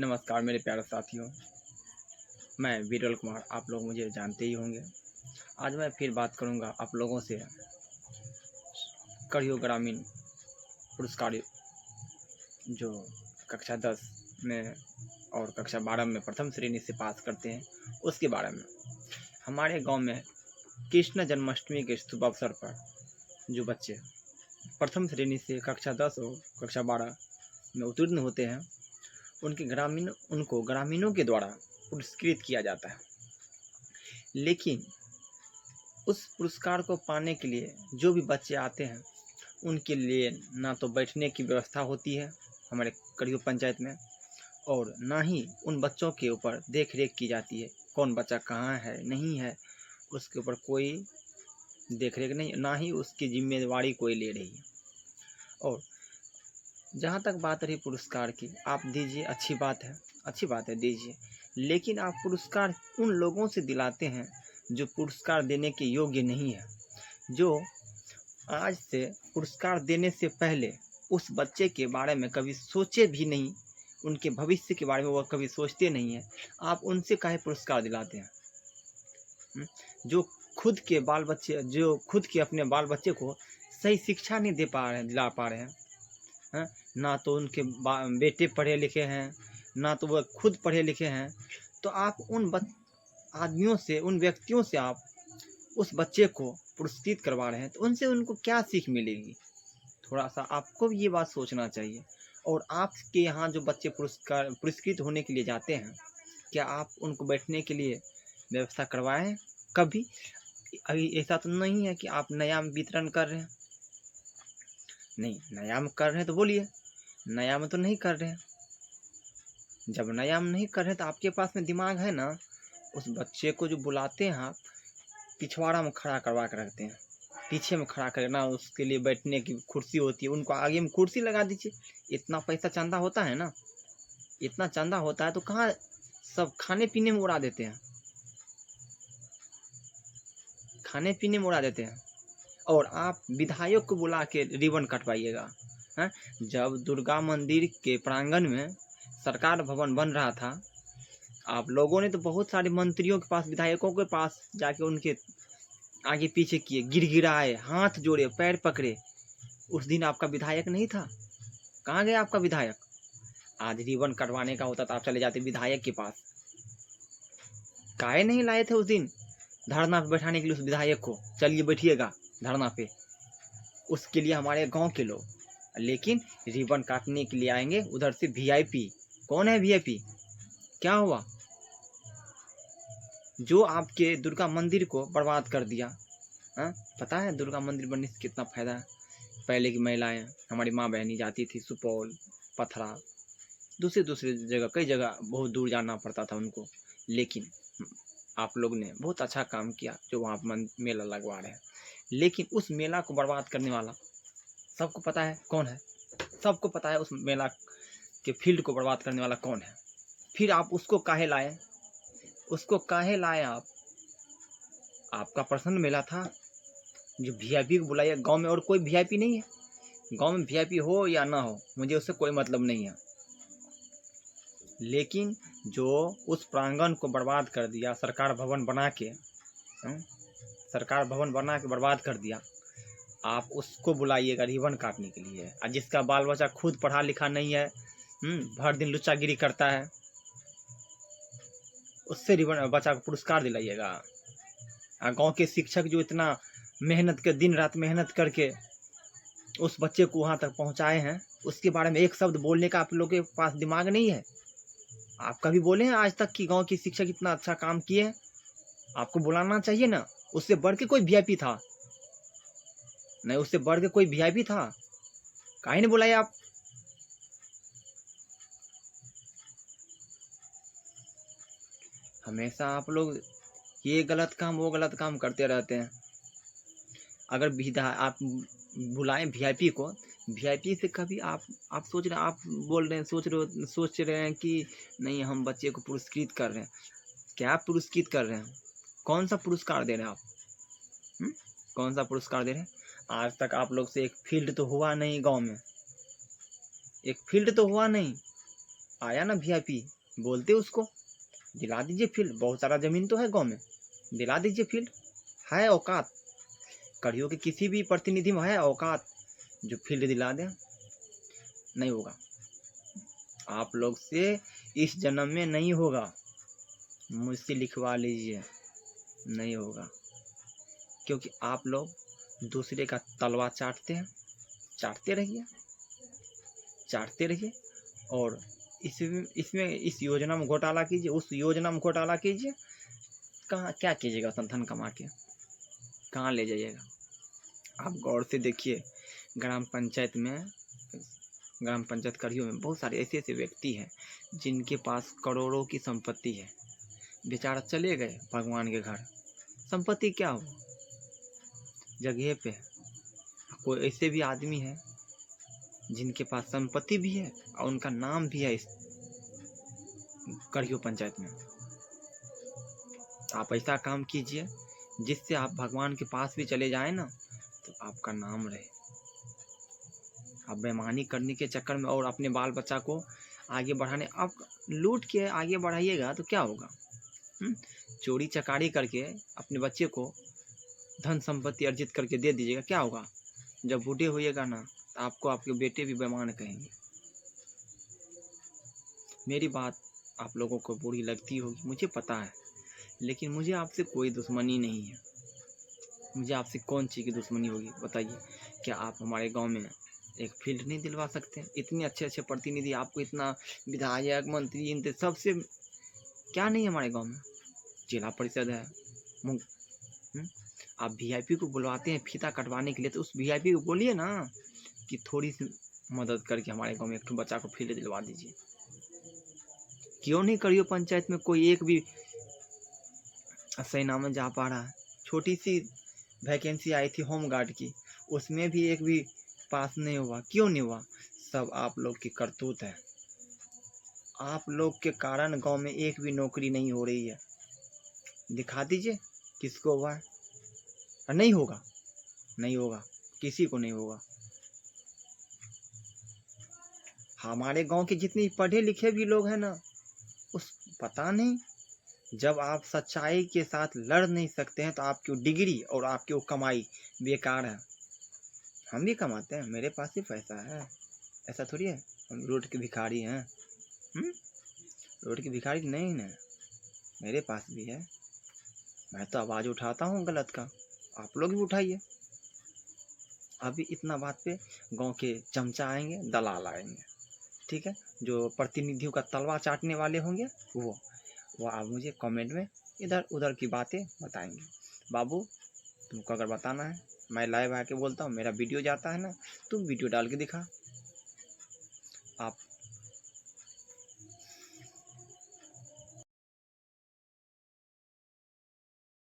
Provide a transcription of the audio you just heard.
नमस्कार मेरे प्यारे साथियों, मैं विरल कुमार। आप लोग मुझे जानते ही होंगे। आज मैं फिर बात करूंगा आप लोगों से करियो ग्रामीण पुरस्कार जो कक्षा 10 में और कक्षा 12 में प्रथम श्रेणी से पास करते हैं उसके बारे में। हमारे गांव में कृष्ण जन्माष्टमी के शुभ अवसर पर जो बच्चे प्रथम श्रेणी से कक्षा 10 और कक्षा 12 में उत्तीर्ण होते हैं उनको ग्रामीणों के द्वारा पुरस्कृत किया जाता है। लेकिन उस पुरस्कार को पाने के लिए जो भी बच्चे आते हैं उनके लिए ना तो बैठने की व्यवस्था होती है हमारे करियो पंचायत में, और ना ही उन बच्चों के ऊपर देख रेख की जाती है। कौन बच्चा कहाँ है नहीं है उसके ऊपर कोई देख रेख नहीं, ना ही उसकी जिम्मेदारी कोई ले रही है। और जहाँ तक बात रही पुरस्कार की, आप दीजिए, अच्छी बात है दीजिए, लेकिन आप पुरस्कार उन लोगों से दिलाते हैं जो पुरस्कार देने के योग्य नहीं है, जो आज से पुरस्कार देने से पहले उस बच्चे के बारे में कभी सोचे भी नहीं, उनके भविष्य के बारे में वो कभी सोचते नहीं है। आप उनसे काहे पुरस्कार दिलाते हैं? जो खुद के अपने बाल बच्चे को सही शिक्षा नहीं दिला पा रहे हैं, ना तो उनके बेटे पढ़े लिखे हैं, ना तो वह खुद पढ़े लिखे हैं, तो आप उन आदमियों से, उन व्यक्तियों से आप उस बच्चे को पुरस्कृत करवा रहे हैं, तो उनसे उनको क्या सीख मिलेगी? थोड़ा सा आपको भी ये बात सोचना चाहिए। और आपके यहाँ जो बच्चे पुरस्कृत होने के लिए जाते हैं, क्या आप उनको बैठने के लिए व्यवस्था करवाए हैं कभी? अभी ऐसा तो नहीं है कि आप नया वितरण कर रहे हैं। नहीं, नया में कर रहे हैं तो बोलिए, नया में तो नहीं कर रहे हैं। जब नया में नहीं कर रहे हैं तो आपके पास में दिमाग है ना, उस बच्चे को जो बुलाते हैं आप पिछवाड़ा में खड़ा करवा कर रखते हैं, पीछे में खड़ा करना, उसके लिए बैठने की कुर्सी होती है, उनको आगे में कुर्सी लगा दीजिए। इतना पैसा चंदा होता है ना, इतना चंदा होता है तो कहाँ सब खाने पीने में उड़ा देते हैं, खाने पीने में उड़ा देते हैं। और आप विधायक को बुला के रिबन कटवाइएगा। जब दुर्गा मंदिर के प्रांगण में सरकार भवन बन रहा था, आप लोगों ने तो बहुत सारे मंत्रियों के पास, विधायकों के पास जाके उनके आगे पीछे किए, गिड़गिड़ाए, हाथ जोड़े, पैर पकड़े। उस दिन आपका विधायक नहीं था, कहाँ गया आपका विधायक? आज रिबन कटवाने का होता तो आप चले जाते विधायक के पास। काहे नहीं लाए थे उस दिन धरना पे बैठाने के लिए उस विधायक को? चलिए बैठिएगा धरना पे, उसके लिए हमारे गांव के लोग। लेकिन रिबन काटने के लिए आएंगे उधर से वीआईपी। कौन है वीआईपी? क्या हुआ? जो आपके दुर्गा मंदिर को बर्बाद कर दिया। पता है दुर्गा मंदिर बनने से कितना फायदा है? पहले की महिलाएं, हमारी माँ बहनी जाती थी सुपौल, पथरा, दूसरे जगह, कई जगह बहुत दूर जाना पड़ता था उनको। लेकिन आप लोग ने बहुत अच्छा काम किया जो वहाँ मेला लगवा रहे हैं। लेकिन उस मेला को बर्बाद करने वाला सबको पता है कौन है, सबको पता है उस मेला के फील्ड को बर्बाद करने वाला कौन है। फिर आप उसको काहे लाए? उसको काहे लाए आप? आपका पर्सनल मेला था जो वीआईपी को बुलाइए। गांव में और कोई वीआईपी नहीं है, गांव में वीआईपी हो या ना हो मुझे उससे कोई मतलब नहीं है। लेकिन जो उस प्रांगण को बर्बाद कर दिया, सरकार भवन बना के बर्बाद कर दिया, आप उसको बुलाइएगा रिबन काटने के लिए। और जिसका बाल बच्चा खुद पढ़ा लिखा नहीं है, भर दिन लुच्चागिरी करता है, उससे रिबन बच्चा को पुरस्कार दिलाइएगा। गांव के शिक्षक जो इतना दिन रात मेहनत करके उस बच्चे को वहां तक पहुंचाए हैं, उसके बारे में एक शब्द बोलने का आप लोगों के पास दिमाग नहीं है? आप कभी बोले हैं आज तक कि गांव के शिक्षक इतना अच्छा काम किए हैं? आपको बुलाना चाहिए ना। उससे बढ़ के कोई वीआईपी था? नहीं, उससे बढ़ के कोई वीआईपी था? काहे नहीं बुलाए आप? हमेशा आप लोग ये गलत काम वो गलत काम करते रहते हैं। अगर आप बुलाएं वीआईपी को, वीआईपी से कभी आप सोच रहे हैं कि नहीं हम बच्चे को पुरस्कृत कर रहे हैं। क्या पुरस्कृत कर रहे हैं? कौन सा पुरस्कार दे रहे हैं आप? कौन सा पुरस्कार दे रहे हैं? आज तक आप लोग से एक फील्ड तो हुआ नहीं गांव में, एक फील्ड तो हुआ नहीं। आया ना वीआईपी, बोलते उसको दिला दीजिए फील्ड, बहुत सारा ज़मीन तो है गांव में, दिला दीजिए फील्ड, है औकात, कड़ियों के किसी भी प्रतिनिधि में है औकात जो फील्ड दिला दें? नहीं होगा, आप लोग से इस जन्म में नहीं होगा, मुझसे लिखवा लीजिए, नहीं होगा, क्योंकि आप लोग दूसरे का तलवा चाटते हैं, चाटते रहिए, चाटते रहिए, और इसमें इस योजना में घोटाला कीजिए, उस योजना में घोटाला कीजिए, कहाँ क्या कीजिएगा धन कमा के, कहाँ ले जाइएगा? आप गौर से देखिए, ग्राम पंचायत कड़ियों में बहुत सारे ऐसे ऐसे व्यक्ति हैं जिनके पास करोड़ों की संपत्ति है, बेचारा चले गए भगवान के घर, संपत्ति क्या हो जगह पे। कोई ऐसे भी आदमी है जिनके पास संपत्ति भी है और उनका नाम भी है इस कड़ियों पंचायत में। आप ऐसा काम कीजिए जिससे आप भगवान के पास भी चले जाएं ना तो आपका नाम रहे। आप बेईमानी करने के चक्कर में और अपने बाल बच्चा को आगे बढ़ाने, आप लूट के आगे बढ़ाइएगा तो क्या होगा? चोरी चकारी करके अपने बच्चे को धन संपत्ति अर्जित करके दे दीजिएगा, क्या होगा? जब बूढ़े होइएगा ना तो आपको आपके बेटे भी बेईमान कहेंगे। मेरी बात आप लोगों को बुरी लगती होगी, मुझे पता है, लेकिन मुझे आपसे कोई दुश्मनी नहीं है। मुझे आपसे कौन चीज़ की दुश्मनी होगी बताइए? क्या आप हमारे गांव में एक फील्ड नहीं दिलवा सकते? इतने अच्छे अच्छे प्रतिनिधि, आपको इतना विधायक मंत्री इनसे सबसे क्या नहीं है हमारे गांव में? जिला परिषद है। आप वीआईपी को बुलवाते हैं फीता कटवाने के लिए, तो उस वीआईपी को बोलिए ना कि थोड़ी सी मदद करके हमारे गांव में एक बच्चा को फील्ड दिलवा दीजिए। क्यों नहीं कड़ियों पंचायत में कोई एक भी सेना में जा पा रहा है? छोटी सी वैकेंसी आई थी होम गार्ड की, उसमें भी एक भी पास नहीं हुआ। क्यों नहीं हुआ? सब आप लोग की करतूत है। आप लोग के कारण गांव में एक भी नौकरी नहीं हो रही है। दिखा दीजिए किसको हुआ है। नहीं होगा, नहीं होगा, किसी को नहीं होगा। हमारे गांव के जितने पढ़े लिखे भी लोग हैं ना, उस पता नहीं, जब आप सच्चाई के साथ लड़ नहीं सकते हैं तो आपकी डिग्री और आपकी वो कमाई बेकार है। हम भी कमाते हैं, मेरे पास भी पैसा है, ऐसा थोड़ी है हम रोड के भिखारी हैं। रोड के भिखारी नहीं ना, मेरे पास भी है। मैं तो आवाज़ उठाता हूँ गलत का, आप लोग भी उठाइए। अभी इतना बात पे गांव के चमचा आएंगे, दलाल आएंगे, ठीक है, जो प्रतिनिधियों का तलवा चाटने वाले होंगे वो आप मुझे कमेंट में इधर उधर की बातें बताएंगे। बाबू तुमको अगर बताना है, मैं लाइव आके बोलता हूँ, मेरा वीडियो जाता है ना, तुम वीडियो डाल के दिखा। आप